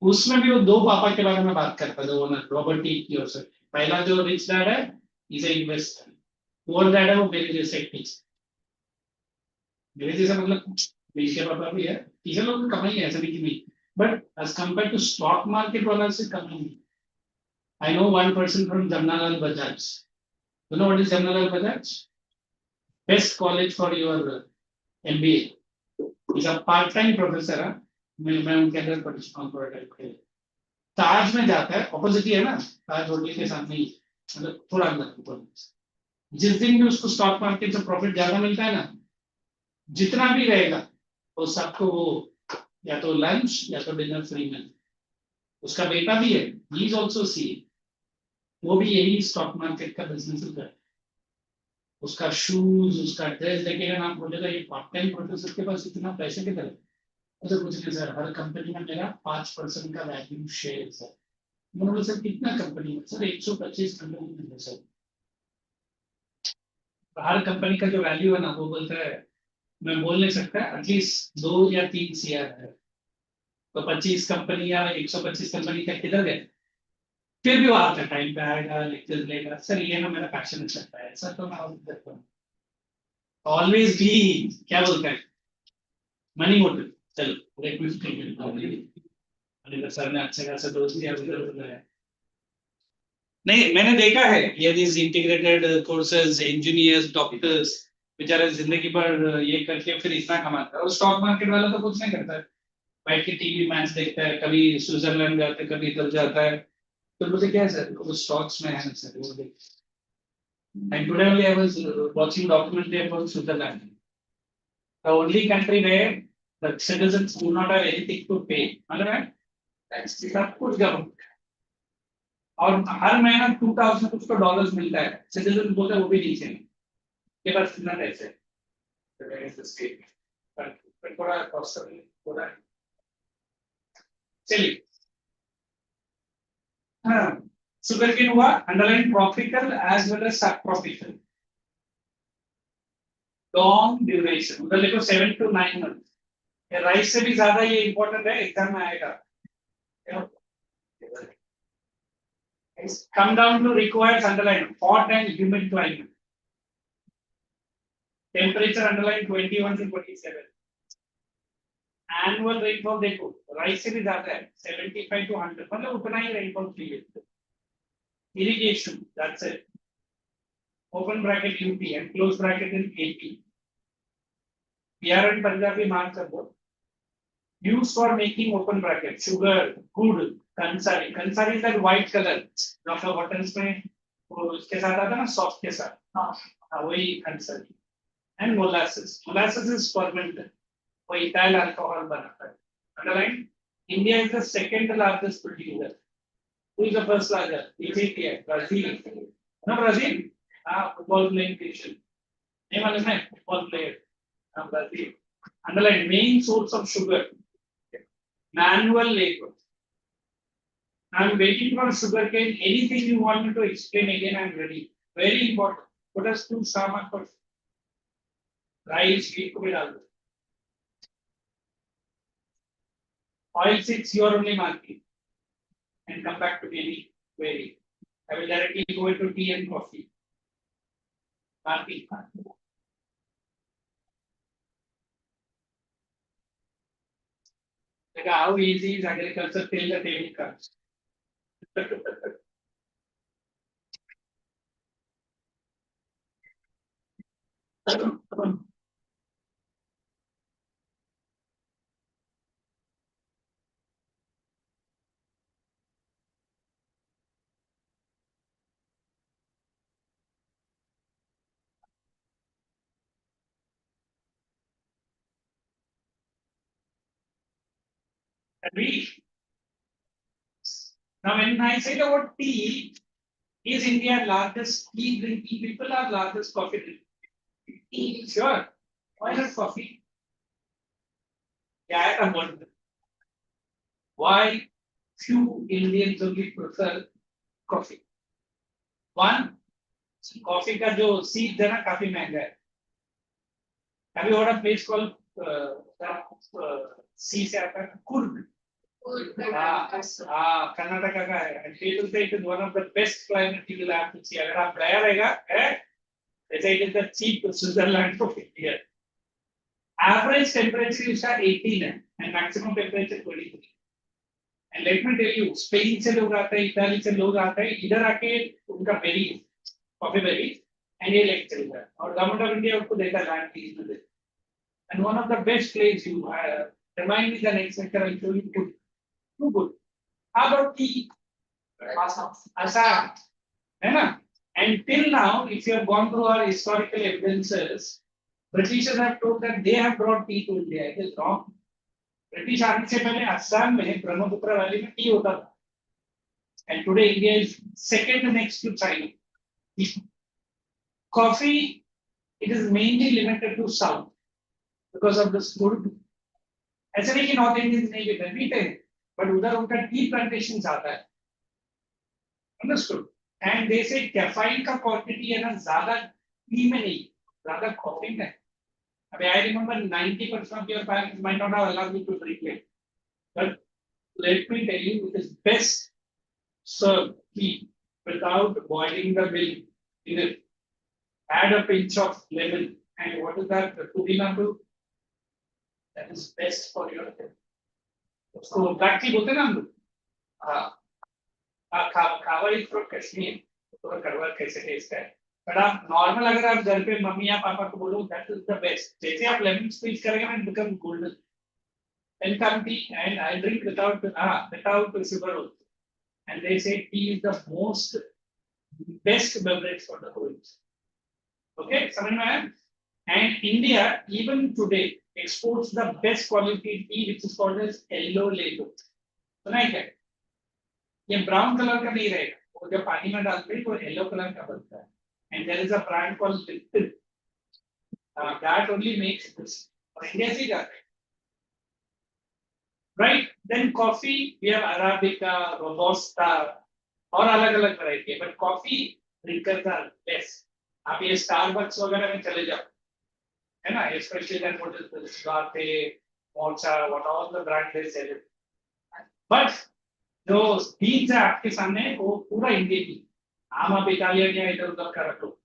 उसमें भी वो दो पापा के बारे में बात करता है, वो ना रॉबर्ट टी की ओर से। पहला जो रिच डैड है, is a investor. Poor dad है, वो मेरे जैसे एक टीचर, मेरे जैसा मतलब मेरे के पापा भी है, टीचर लोग की कमाई है, ऐसा नहीं कि नहीं, but as compare to stock market वाला से कमाई नहीं। I know one person from Jamnalal Bajaj. You know what is Jamnalal Bajaj? Best college for your MBA। Is a part time professor है, मैं उनके अंदर पढ़ता हूँ थोड़ा टाइम के लिए। ताज में जाता है, ऑपोजिट ही है ना, ताज होटल के सामने ही, मतलब थोड़ा अंदर ऊपर। जिस दिन भी उसको स्टॉक मार्केट से प्रॉफिट ज्यादा मिलता है ना, जितना भी रहेगा वो सबको वो या तो लंच या तो डिनर फ्री में। उसका बेटा भी है, ही इज आल्सो सी, वो भी यही स्टॉक मार्केट का बिजनेस करता है। उसका शूज, उसका ड्रेस देखेगा ना, आप बोलेगा ये पार्ट टाइम प्रोफेसर के पास इतना पैसे किधर है? तो कुछ नहीं सर, हर कंपनी में मेरा 5% का वैल्यू शेयर है। मैंने बोला सर कितना कंपनी में? सर 125 कंपनी में है सर। हर कंपनी का जो वैल्यू है ना, वो बोलता है मैं बोल नहीं सकता, एटलीस्ट 2 या 3 CR है। तो 25 कंपनी या 125 कंपनी का किधर गए? फिर भी वो आता टाइम पे आएगा, लेक्चर लेगा, सर ये ना मेरा पैशन चलता है सर, तो मैं ऑलवेज बी, क्या बोलता है, मनी मोटिव। चलो लेट मी थिंक, सर ने अच्छे खासा दोस्त दिया है। नहीं, मैंने देखा है ये these integrated courses, engineers, doctors, बेचारे जिंदगी भर ये करके फिर इतना कमाता है, और स्टॉक मार्केट वाला तो कुछ नहीं करता है, बैठ के टीवी मैच देखता है, कभी स्विट्जरलैंड जाता है, कभी इधर जाता है। तो मुझे क्या है सर, वो स्टॉक्स में है ना सर, वो देख। And today only I was watching documentary about Switzerland, the only country where the citizens do not have anything to pay, मतलब टैक्स सब कुछ गवर्नमेंट, और हर महीना 2000 कुछ तो डॉलर्स मिलता है। सिटीजन बोलते हैं वो भी नीचे नहीं, के पास कितना पैसे है, पर थोड़ा कॉस्ट थोड़ा। चलिए, हाँ, शुगर केन हुआ, underline tropical as well as sub tropical, long duration, उधर देखो 7 to 9 मंथ। राइस से भी ज्यादा ये इंपॉर्टेंट है, एग्जाम में आएगा। Come down to requires underline hot and humid climate. Temperature underline 21 to 27. Annual rainfall देखो राइस से भी ज्यादा है 75 to 100 मतलब उतना ही rainfall चाहिए. Irrigation, that's it. Open bracket UP and close bracket in AP. PR and Punjabi mark कर दो. Used for making open bracket sugar, good, kansari. Kansari is that white color. Doctor Hotels में वो उसके साथ आता है ना soft के साथ. हाँ वही kansari. And molasses. Molasses is fermented. वो ethyl alcohol बनाता है. Underline. India is the second largest producer. Who is the first largest? Ethiopia, Brazil. No Brazil. Football playing nation. नहीं मालूम है football player. Brazil. Underline. Main source of sugar. Manual labor. I'm waiting for sugarcane. Anything you want me to explain again, I'm ready. Very important. Put us to Sama for rice, wheat, oil 6, you are only marking. And come back to any query. I will directly go into tea and coffee. Marking. Like how easy is agriculture till the table comes. Now, when I say the word tea, is India largest tea drinking people or largest coffee drinking? Tea, sure. Why not coffee? Yeah, I wonder. Why few Indians only prefer coffee? One, coffee का जो seed है ना काफी महंगा है. Have you heard of place called sea से आता है Kurg? कर्नाटका का है. And people say it is one of the best climate you will have to see. अगर आप गया रहेगा, they say it is the cheap Switzerland of India. Average temperature is at 18 and maximum temperature 23. And let me tell you, Spain से लोग आते हैं, Italy से लोग आते हैं, इधर आके उनका berries, coffee berries, and ये लेके चल रहा है. और government of India उनको देता है land lease में. And one of the best place you remind me the next sector I'll show you good. Too good. How about tea? Assam. है ना? And till now, if you have gone through our historical evidences, Britishers have told that they have brought tea to India. It is wrong. British आने से पहले असम में Brahmaputra valley में T होता था. And today India is second next to China. Coffee, it is mainly limited to south because of the food. ऐसे नहीं कि नॉर्थ इंडियंस नहीं लेते पीते हैं, but उधर उनका टी प्लांटेशन ज्यादा है. Understood? And they say caffeine का quantity है ना ज्यादा टी में नहीं, ज्यादा कॉफी में. I remember 90% of your parents might not have allowed you to drink it. But let me tell you, it is best served tea without boiling the milk in it. Add a pinch of lemon. And what is that? The pudina too? That is best for your health. So, black tea बोलते हैं ना हम लोग. खावा is from Kashmir. तो करवा कैसे taste है? But आप normal अगर आप घर पे मम्मी या पापा को बोलो that is the best. जैसे आप lemon squeeze करेंगे ना it becomes golden. Then come tea and I drink without sugar also. And they say tea is the most best beverage for the whole. Okay, समझ में आया? And India even today exports the best quality tea which is called as yellow label. सुना है क्या? ये brown color का नहीं रहेगा. वो जब पानी में डालते हैं वो yellow color का बनता है. And there is a brand called Lipton. That only makes this. और India से जाता है. Right? Then coffee, we have Arabica, Robusta, और अलग-अलग variety है. But coffee drinkers are less. आप ये Starbucks वगैरह में चले जाओ, है ना? Especially then what is this latte, mocha, what all the brands they sell it. But जो beans है आपके सामने वो पूरा Indian टी. आम आप इटालियन या इधर उधर का रखो.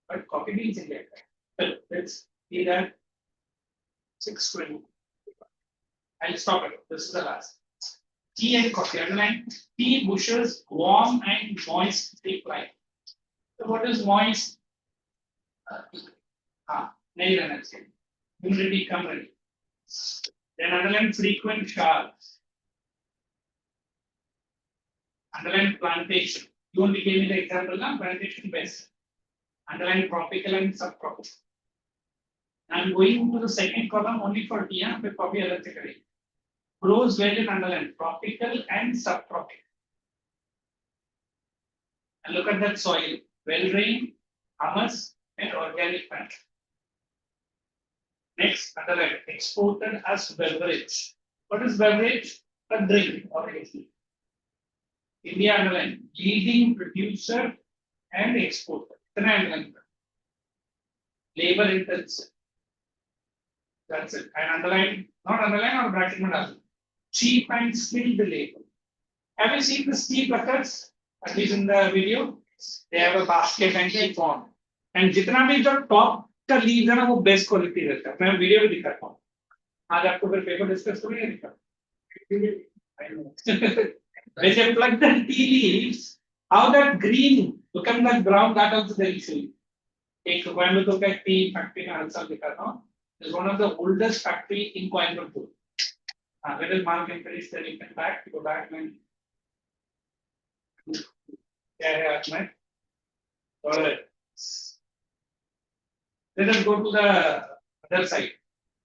But coffee beans India का. Let's see that 620. I'll stop it. This is the last. Tea and coffee. Underline tea bushes warm and moist take life. So what is moist? Nahi rehna chahiye. Humidity come ready. Then underline frequent showers. Underline plantation. You only gave me the example now, plantation best. Underline tropical and subtropical. I'm going to the second column only for tea, but coffee alag se karenge. Grows well in underline tropical and subtropical. And look at that soil, well drained, humus, and organic matter. Next, underline exported as beverage. What is beverage? A drink, obviously. India underline leading producer and exporter. Underline labor intensive. That's it. And underline, not underline or bracket, but cheap and skilled labor. Have you seen the tea buckets? At least in the video, they have a basket and keep on. And जितना भी जो top का leaves है ना वो best quality रहता है. मैं video भी दिखाता हूँ. आज आपको फिर paper discuss करेंगे दिखा. When they plug the tea leaves, how that green become that brown, that also they will see. एक कोयम्बटूर का tea factory का आंसर दिखाता हूँ. It's one of the oldest factory in Coimbatore. Let us mark and finish, then you can go back and alright. Let us go to the other side.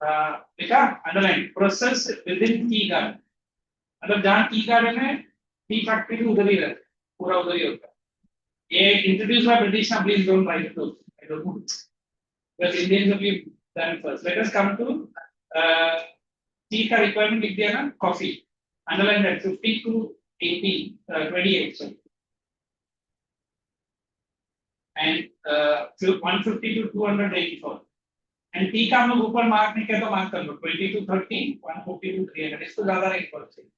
Underline process within tea garden. मतलब जहाँ tea garden है tea factory उधर ही रहता है पूरा उधर ही होता है ये इंट्रोड्यूस बाय ब्रिटिश ना please don't write it I don't know but Indians only done first let us come to tea का रिक्वायरमेंट लिख दिया ना coffee underline that 50 to 80 28 sorry and 150 to 284 and T का हम लोग ऊपर मार्क नहीं किया तो मार्क कर लो 20 to 30 150 to 300 इसको ज्यादा नहीं पड़ सकती.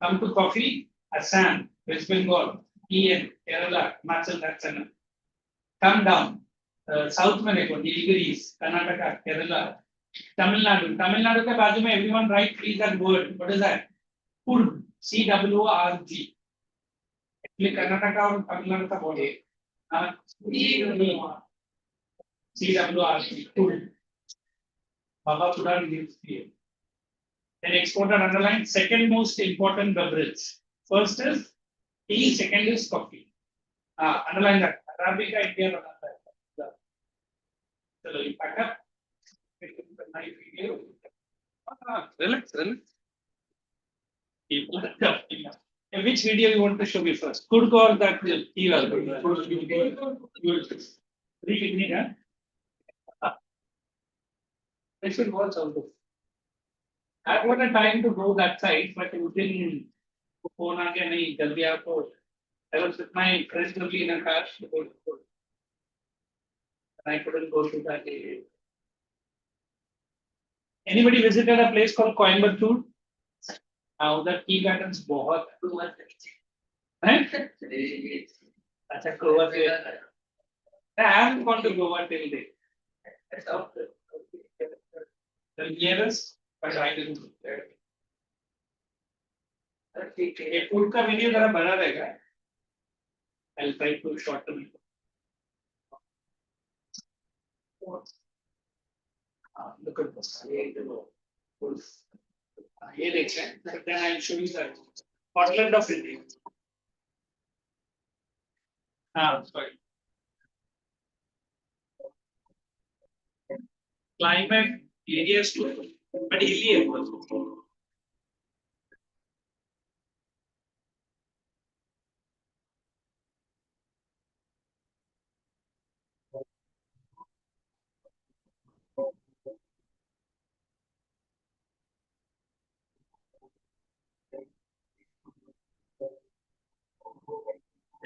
Come to coffee, Assam, West Bengal, EN, Kerala, Himachal, that's enough. Come down, South Malay, Nilgiris, Karnataka, Kerala, Tamil Nadu. Tamil Nadu के बाजू में everyone write please that word. What is that? Kurg, CWRG. Actually Karnataka और Tamil Nadu का बोले. CWRG. Kurg. Baba Puran lives here. Then exported underline second most important beverage. First is tea, second is coffee. Underline that. Arabica India बनाता है. चलो ये pack up. Nice video. Relax. In which video you want to show me first? Could go or that tea well. Read it, huh? I should watch all this. I got a time to go that side, but within phone again, I was with my friends only in a car. And I couldn't go to that area. Anybody visited a place called Coimbatore? Now the tea gardens बहुत हैं? अच्छा गोवा से I haven't gone to Goa till date. The nearest, but I didn't go there. ये food का video जरा बड़ा रहेगा. I'll try to shorten it. Look at this. ये देखते हैं. But then I'll show you the Scotland of India. Sorry. Climate areas too, but hilly areas.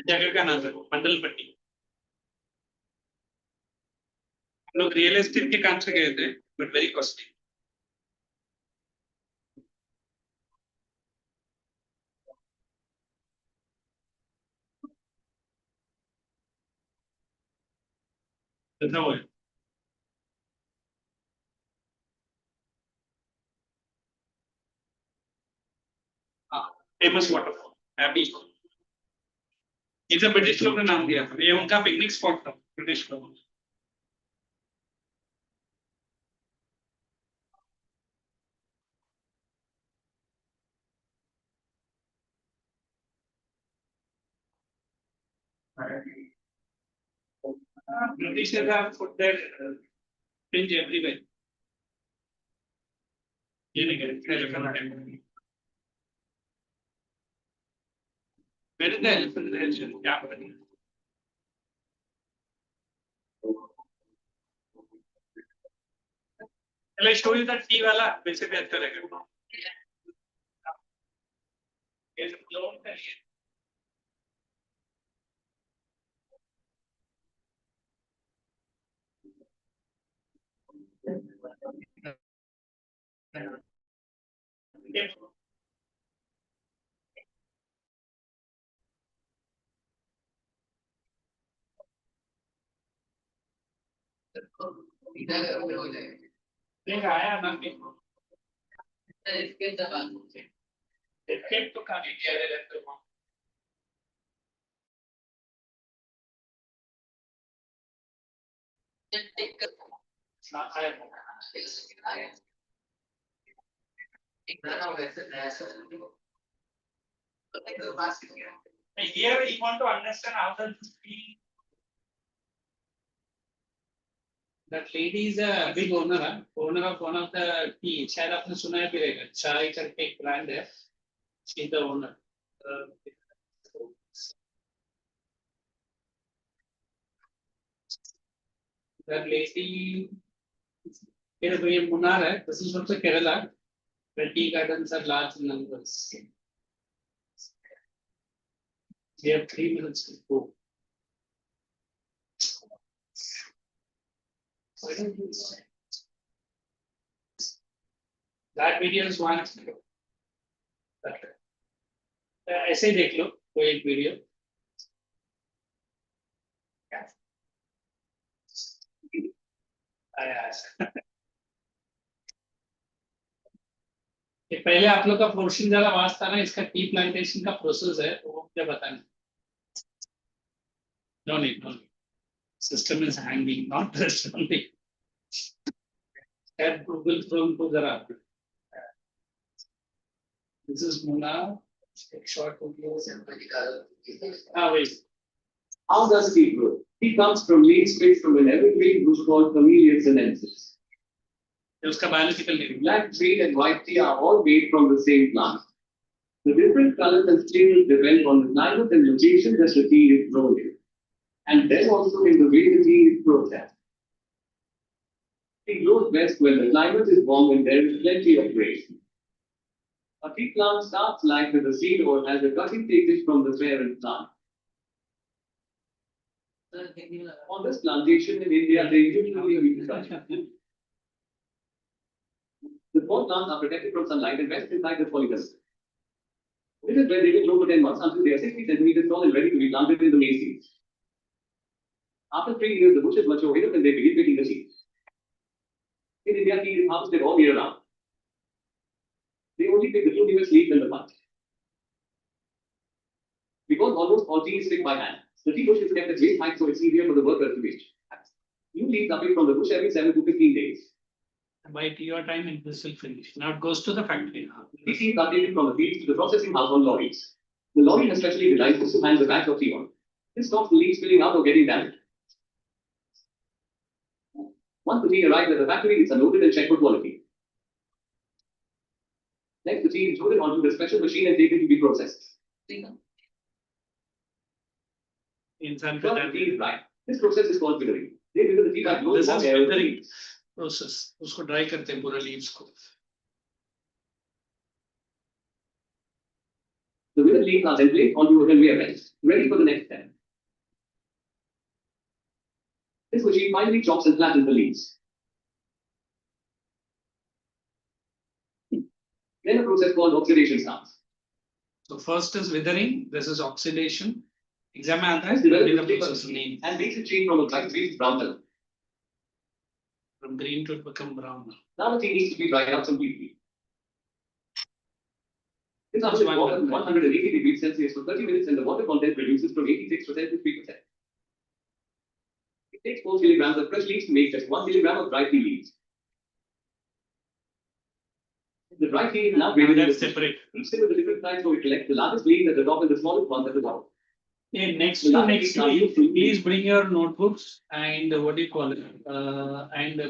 जगह का नाम है मंडलपट्टी. हम लोग रियल एस्टेट के काम से गए थे, but very costly. No way. Famous waterfall happy. इसे ब्रिटिश लोग ने नाम दिया था, ये उनका पिकनिक स्पॉट था ब्रिटिश लोग। Britishers have put their fringe everywhere. ये नहीं करें elephant temple. Where is the elephant there? क्या पता? Shall I show you that tea वाला? वैसे भी अच्छा लगेगा। ये लोन करिए। देख आया ना इसके दबा तो काफी किया रहते हो। Here you want to understand how the tea. That lady is a big owner of one of the tea. शायद आपने सुना है भी रहेगा, चाय करके एक ब्रांड है, she is the owner. That lady, ये मुन्नार है, this is also Kerala. The tea gardens are large in numbers. We have 3 minutes to go. That video is one. ऐसे ही देख लो कोई एक वीडियो। ये पहले आप लोग का पोर्शन ज्यादा वास्ट था ना, इसका टी प्लांटेशन का प्रोसेस है, वो क्या बताना? No need, no need. System is hanging, not this only. Add Google Chrome to the. This is Muna. Take short videos. Wait. How does tea grow? Tea comes from leaves picked from an evergreen bush called Camellia sinensis. उसका biological name. Black, green, and white tea are all made from the same plant. The different colors and stages depend on the climate and location that the tea is grown in, and then also in the way the tea is processed. Tea grows best when the climate is warm and there is plenty of rain. A tea plant starts life with a seed or has a cutting stages from the parent plant. On this plantation in India, they usually use such. The small plants are protected from sunlight and rest inside the follicles. This is where they will grow for 10 months until they are 60 centimeters tall and ready to be planted in the maize seeds. After 3 years, the bushes mature enough and they begin picking the seeds. In India, tea is harvested all year round. They only pick the fruitivous leaves and the buds. Because almost all tea is picked by hand, the tea bush is kept at waist height so it's easier for the workers to reach. New leaves are picked from the bush every 7 to 15 days. By your time, this will finish. Now it goes to the factory. These seeds are taken from the fields to the processing house on lorries. The lorry has specially designed to hang the bags of tea on. This stops the leaves spilling out or getting damaged. Once the tea arrives at the factory, it's unloaded and checked for quality. Next, the tea is loaded onto the special machine and taken to be processed. Inside Once the tea is dry, this process is called withering. They wither the tea by blowing this hot is air. withering process. उसको dry करते हैं पूरा leaves को. The withered leaves are then placed onto a conveyor belt, ready for the next step. This machine finally chops and flattens the leaves. Then a process called oxidation starts. So first is withering. This is oxidation. Exam में आता है. This develops the the process paper name. and makes it change from a bright green to brown color. From green to become brown. Now the tea needs to be dried out completely. This happens in water 180 degrees Celsius for 30 minutes and the water content reduces from 86% to 3%. It takes 4 kilograms of fresh leaves to make just 1 kilogram of dry tea leaves. The dry tea is now graded That's separate. Instead of the different types, so it collects the largest leaves at the top and the smallest ones at the bottom. Okay, next week, please bring your notebooks and what do you call it? And